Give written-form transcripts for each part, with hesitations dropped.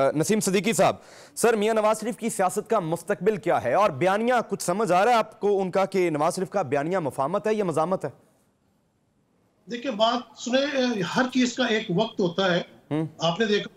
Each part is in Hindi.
नसीम सिद्दीकी साहब, सर मियां नवाज शरीफ की सियासत का मुस्तकबिल क्या है और बयानिया कुछ समझ आ रहा है आपको उनका कि नवाज शरीफ का बयानिया मुफाहमत है या मजामत है? देखिए बात सुने, हर चीज का एक वक्त होता है। आपने देखा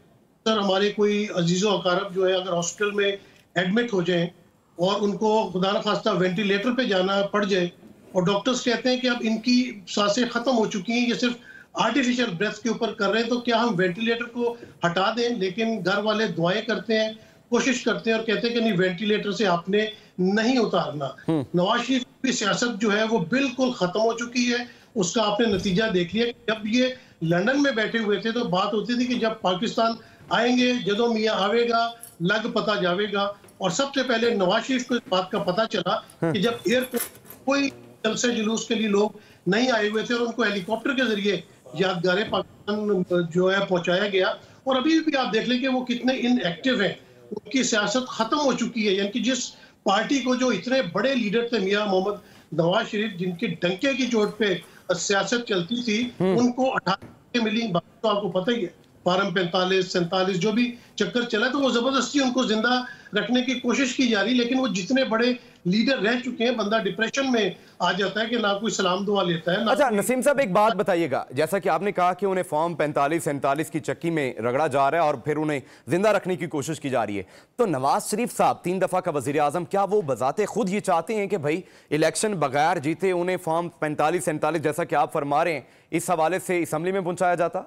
सर, हमारे कोई अजीजो अकारब जो है अगर हॉस्पिटल में एडमिट हो जाए और उनको खुदा न खास्ता वेंटिलेटर पे जाना पड़ जाए और डॉक्टर्स कहते हैं कि अब इनकी सांसें खत्म हो चुकी हैं, ये सिर्फ आर्टिफिशियल ब्रेथ के ऊपर कर रहे हैं, तो क्या हम वेंटिलेटर को हटा दें? लेकिन घर वाले दुआएं करते हैं, कोशिश करते हैं और कहते हैं कि नहीं, वेंटिलेटर से आपने नहीं उतारना। नवाज शरीफ की सियासत जो है वो बिल्कुल खत्म हो चुकी है। उसका आपने नतीजा देख लिया। जब ये लंदन में बैठे हुए थे तो बात होती थी कि जब पाकिस्तान आएंगे, जदों मियाँ आवेगा लग पता जावेगा। और सबसे पहले नवाज शरीफ को इस बात का पता चला कि जब एयरपोर्ट कोई जलसे जुलूस के लिए लोग नहीं आए हुए थे और उनको हेलीकॉप्टर के जरिए यादगार पाकिस्तान जो है पहुंचाया गया। और अभी भी आप देख लें कि वो कितने इनएक्टिव हैं। उनकी सियासत खत्म हो चुकी है। यानी कि जिस पार्टी को जो इतने बड़े लीडर थे मियां मोहम्मद नवाज शरीफ, जिनके डंके की चोट पे सियासत चलती थी, उनको 18 मिली। तो आपको पता ही है, फार्म 45 47 जो भी चक्कर चला, तो वो जबरदस्ती उनको जिंदा रखने की कोशिश की जा रही। लेकिन वो जितने बड़े लीडर रह चुके हैं, बंदा डिप्रेशन में आ जाता है कि ना कोई सलाम दुआ लेता है। अच्छा नसीम साहब, एक बात बताइएगा, जैसा कि आपने कहा कि उन्हें फॉर्म 45 47 की चक्की में रगड़ा जा रहा है और फिर उन्हें जिंदा रखने की कोशिश की जा रही है, तो नवाज शरीफ साहब 3 दफा का वजीर आजम, क्या वो बजाते खुद ये चाहते हैं कि भाई इलेक्शन बगैर जीते उन्हें फॉर्म 45 47 जैसा कि आप फरमा रहे हैं इस हवाले से असम्बली में पहुंचाया जाता?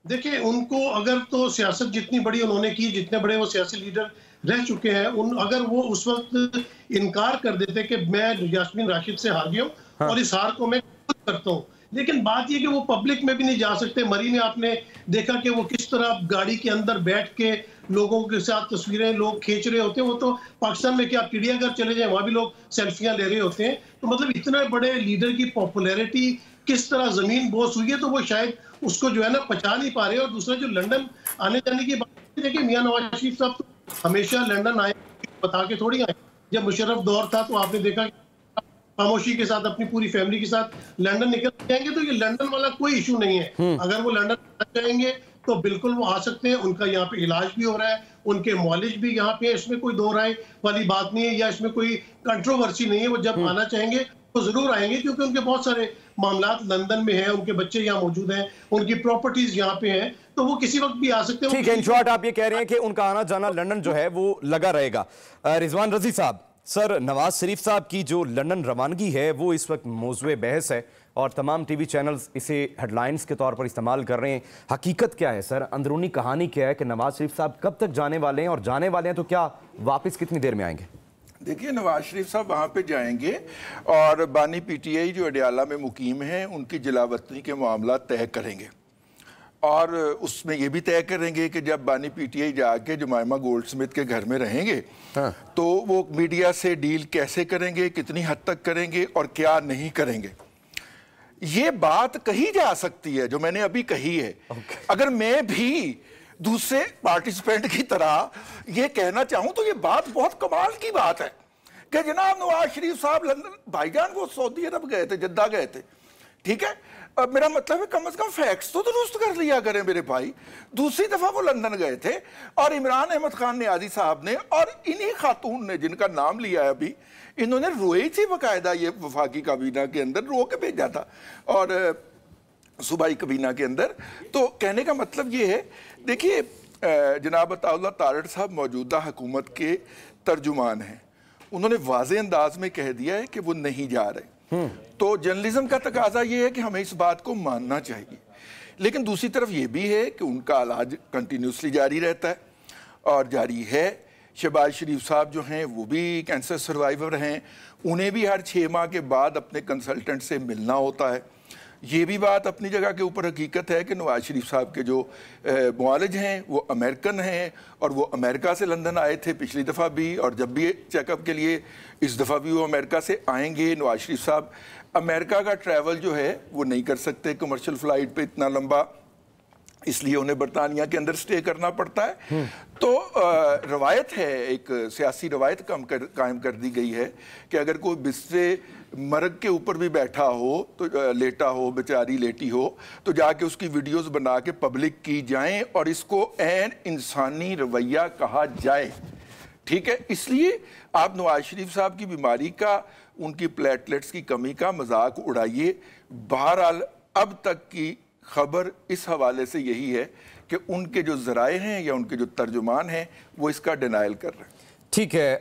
देखिए, उनको अगर तो सियासत जितनी बड़ी उन्होंने की, जितने बड़े वो सियासी लीडर रह चुके हैं, अगर वो उस वक्त इनकार कर देते कि मैं यास्मीन राशिद से हार गया हूं और इस हार को मैं खुद करता हूं। लेकिन बात ये कि वो पब्लिक में भी नहीं जा सकते। मरी में आपने देखा कि वो किस तरह गाड़ी के अंदर बैठ के लोगों के साथ तस्वीरें लोग खींच रहे होते हैं। वो तो पाकिस्तान में क्या, चिड़ियाघर चले जाए, वहां भी लोग सेल्फियां ले रहे होते हैं। तो मतलब इतने बड़े लीडर की पॉपुलैरिटी किस तरह जमीन बोस हुई है, तो वो शायद उसको जो है ना पचा नहीं पा रहे। और दूसरा जो लंदन आने जाने की बात, देखिए मियां नवाज शरीफ साहब तो हमेशा लंदन आए बता के थोड़ी आए। जब मुशर्रफ दौर था तो आपने देखा खामोशी के साथ अपनी पूरी फैमिली के साथ लंदन निकल जाएंगे। तो ये लंदन वाला कोई इशू नहीं है। अगर वो लंदन जाएंगे तो बिल्कुल वो आ सकते हैं। उनका यहाँ पे इलाज भी हो रहा है, उनके मौलिज भी यहाँ पे है, इसमें कोई दो राय वाली बात नहीं है या इसमें कोई कंट्रोवर्सी नहीं है। वो जब आना चाहेंगे तो जरूर आएंगे, क्योंकि उनके बहुत सारे मामलात लंदन में हैं, उनके बच्चे यहाँ मौजूद हैं, उनकी प्रॉपर्टीज यहाँ पे हैं, तो वो किसी वक्त भी आ सकते हैं। ठीक है, इन शॉर्ट आप ये कह रहे हैं कि उनका आना जाना लंदन जो है वो लगा रहेगा। रिजवान रजी साहब, सर नवाज शरीफ साहब की जो लंदन रवानगी है वो इस वक्त मौजूए बहस है और तमाम टीवी चैनल्स इसे हेडलाइंस के तौर पर इस्तेमाल कर रहे हैं। हकीकत क्या है सर, अंदरूनी कहानी क्या है कि नवाज शरीफ साहब कब तक जाने वाले हैं और जाने वाले हैं तो क्या वापस कितनी देर में आएंगे? देखिए, नवाज शरीफ साहब वहाँ पे जाएंगे और बानी पीटीआई जो अडियाला में मुकीम हैं उनकी जलावतनी के मामला तय करेंगे और उसमें ये भी तय करेंगे कि जब बानी पीटीआई जाके जमाइमा गोल्डस्मिथ के घर में रहेंगे तो वो मीडिया से डील कैसे करेंगे, कितनी हद तक करेंगे और क्या नहीं करेंगे। ये बात कही जा सकती है जो मैंने अभी कही है। अगर मैं भी दूसरे पार्टिसिपेंट की तरह ये कहना चाहूं तो ये बात बहुत कमाल की बात है कि जनाब नवाज शरीफ साहब लंदन, भाईजान वो सऊदी अरब गए थे, जद्दा गए थे, ठीक है। अब मेरा मतलब है कम से कम फैक्ट्स तो दुरुस्त कर लिया करें मेरे भाई। दूसरी दफा वो लंदन गए थे और इमरान अहमद खान नियाज़ी साहब ने और इन्हीं खातून ने जिनका नाम लिया है अभी, इन्होंने रोई थी बाकायदा, ये वफाकी काबीना के अंदर रो के भेजा था और सूबाई काबीना के अंदर। तो कहने का मतलब ये है, देखिए जनाब अताउल्लाह तारड़ साहब मौजूदा हुकूमत के तर्जुमान हैं, उन्होंने वाज़े अंदाज में कह दिया है कि वो नहीं जा रहे। तो जर्नलिज्म का तकाजा ये है कि हमें इस बात को मानना चाहिए। लेकिन दूसरी तरफ ये भी है कि उनका इलाज कंटिन्यूसली जारी रहता है और जारी है। शहबाज शरीफ साहब जो हैं वो भी कैंसर सर्वाइवर हैं, उन्हें भी हर 6 माह के बाद अपने कंसल्टेंट से मिलना होता है। ये भी बात अपनी जगह के ऊपर हकीकत है कि नवाज शरीफ साहब के जो मुआलिज हैं वो अमेरिकन हैं और वो अमेरिका से लंदन आए थे पिछली दफ़ा भी, और जब भी चेकअप के लिए इस दफ़ा भी वो अमेरिका से आएंगे। नवाज शरीफ साहब अमेरिका का ट्रैवल जो है वो नहीं कर सकते कमर्शियल फ़्लाइट पे इतना लंबा, इसलिए उन्हें बरतानिया के अंदर स्टे करना पड़ता है। तो रवायत है, एक सियासी रवायत कायम कर दी गई है कि अगर कोई बिस्तरे मर्ग के ऊपर भी बैठा हो तो लेटा हो, बेचारी लेटी हो, तो जाके उसकी वीडियोस बना के पब्लिक की जाएं और इसको ऐन इंसानी रवैया कहा जाए। ठीक है, इसलिए आप नवाज शरीफ साहब की बीमारी का, उनकी प्लेटलेट्स की कमी का मजाक उड़ाइए। बहरहाल अब तक की खबर इस हवाले से यही है कि उनके जो जराए हैं या उनके जो तर्जुमान हैं वो इसका डिनायल कर रहे हैं। ठीक है।